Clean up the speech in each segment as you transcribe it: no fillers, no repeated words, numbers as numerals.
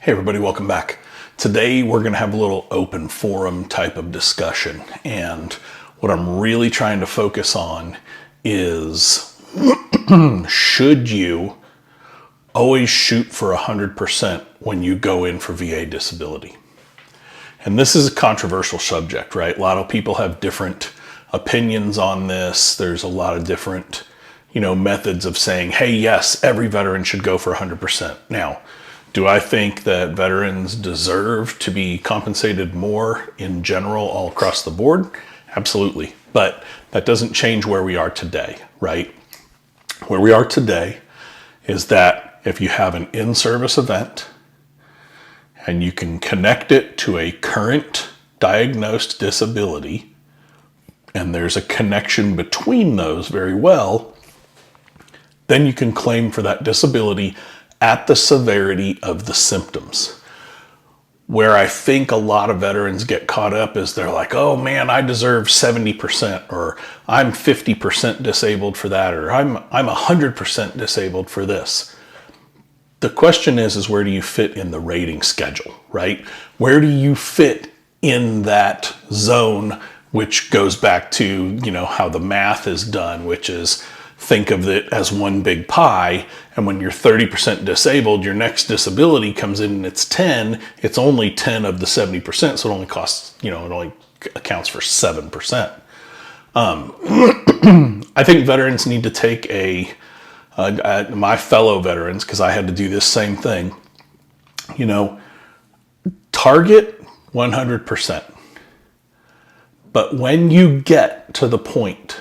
Hey everybody, welcome back. Today we're going to have a little open forum type of discussion, and what I'm really trying to focus on is should you always shoot for 100% when you go in for VA disability? And this is a controversial subject, right? A lot of people have different opinions on this. There's a lot of different, methods of saying, hey, yes, every veteran should go for 100%. Now, do I think that veterans deserve to be compensated more in general all across the board? Absolutely. But that doesn't change where we are today, right? Where we are today is that if you have an in-service event and you can connect it to a current diagnosed disability, and there's a connection between those very well, then you can claim for that disability at the severity of the symptoms. Where I think a lot of veterans get caught up is they're like, oh man, I deserve 70%, or I'm 50% disabled for that, or I'm 100% disabled for this. The question is where do you fit in the rating schedule, right? Where do you fit in that zone, which goes back to, how the math is done, which is think of it as one big pie, and when you're 30% disabled, your next disability comes in and it's 10, it's only 10 of the 70%, so it only costs, it only accounts for 7%. I think veterans need to take my fellow veterans, because I had to do this same thing, target 100%. But when you get to the point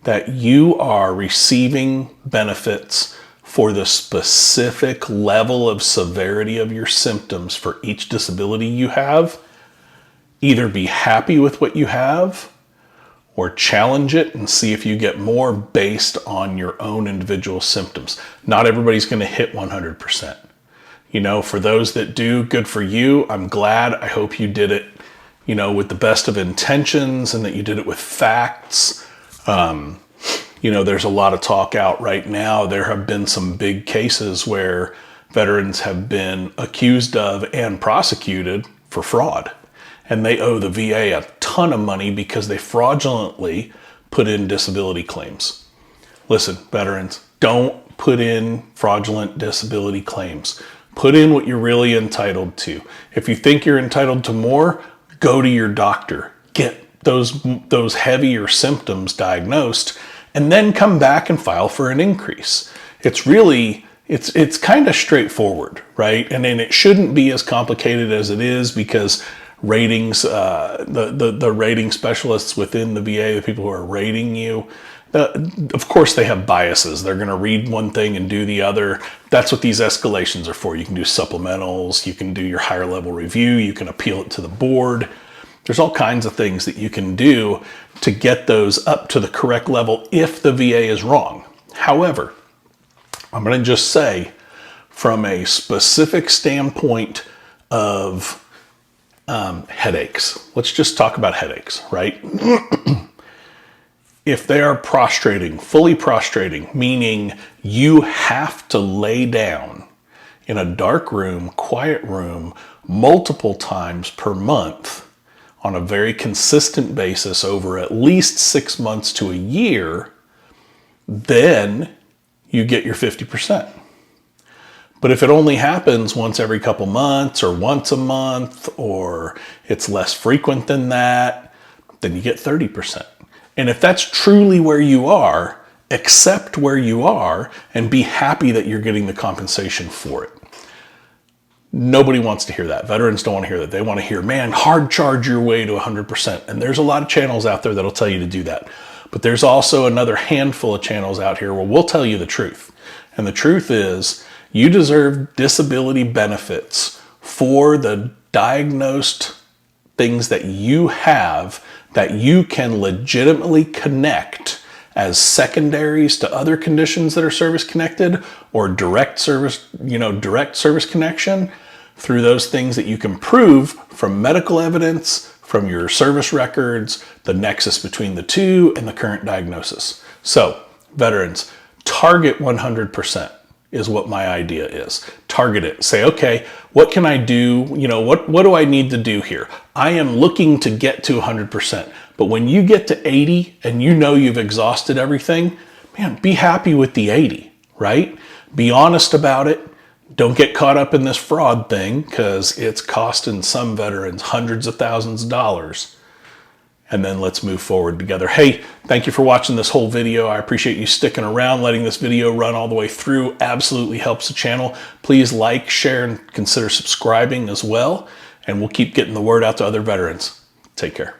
that you are receiving benefits for the specific level of severity of your symptoms for each disability you have, either be happy with what you have or challenge it and see if you get more based on your own individual symptoms. Not everybody's going to hit 100%. For those that do, good for you. I'm glad. I hope you did it, with the best of intentions and that you did it with facts. There's a lot of talk out right now. There have been some big cases where veterans have been accused of and prosecuted for fraud. And they owe the VA a ton of money because they fraudulently put in disability claims. Listen, veterans, don't put in fraudulent disability claims. Put in what you're really entitled to. If you think you're entitled to more, go to your doctor. Get those heavier symptoms diagnosed, and then come back and file for an increase. It's kind of straightforward, right? And then it shouldn't be as complicated as it is, because ratings, the rating specialists within the VA, the people who are rating you, of course they have biases. They're going to read one thing and do the other. That's what these escalations are for. You can do supplementals, you can do your higher level review, you can appeal it to the board. There's all kinds of things that you can do to get those up to the correct level if the VA is wrong. However, I'm going to just say, from a specific standpoint of headaches, let's just talk about headaches, right? If they are prostrating, fully prostrating, meaning you have to lay down in a dark room, quiet room, multiple times per month, on a very consistent basis over at least 6 months to a year, then you get your 50%. But if it only happens once every couple months or once a month, or it's less frequent than that, then you get 30%. And if that's truly where you are, accept where you are and be happy that you're getting the compensation for it. Nobody wants to hear that. Veterans don't want to hear that. They want to hear, man, hard charge your way to 100%. And there's a lot of channels out there that'll tell you to do that. But there's also another handful of channels out here where we'll tell you the truth. And the truth is, you deserve disability benefits for the diagnosed things that you have that you can legitimately connect as secondaries to other conditions that are service connected, or direct service connection, through those things that you can prove from medical evidence, from your service records, the nexus between the two, and the current diagnosis. So, veterans, target 100%. is what my idea is. Target it. Say, okay, what can I do? You know, what do I need to do here? I am looking to get to 100%. But when you get to 80 and you know you've exhausted everything, man, be happy with the 80, right? Be honest about it. Don't get caught up in this fraud thing, because it's costing some veterans hundreds of thousands of dollars. And then let's move forward together. Hey, thank you for watching this whole video. I appreciate you sticking around, letting this video run all the way through. Absolutely helps the channel. Please like, share, and consider subscribing as well. And we'll keep getting the word out to other veterans. Take care.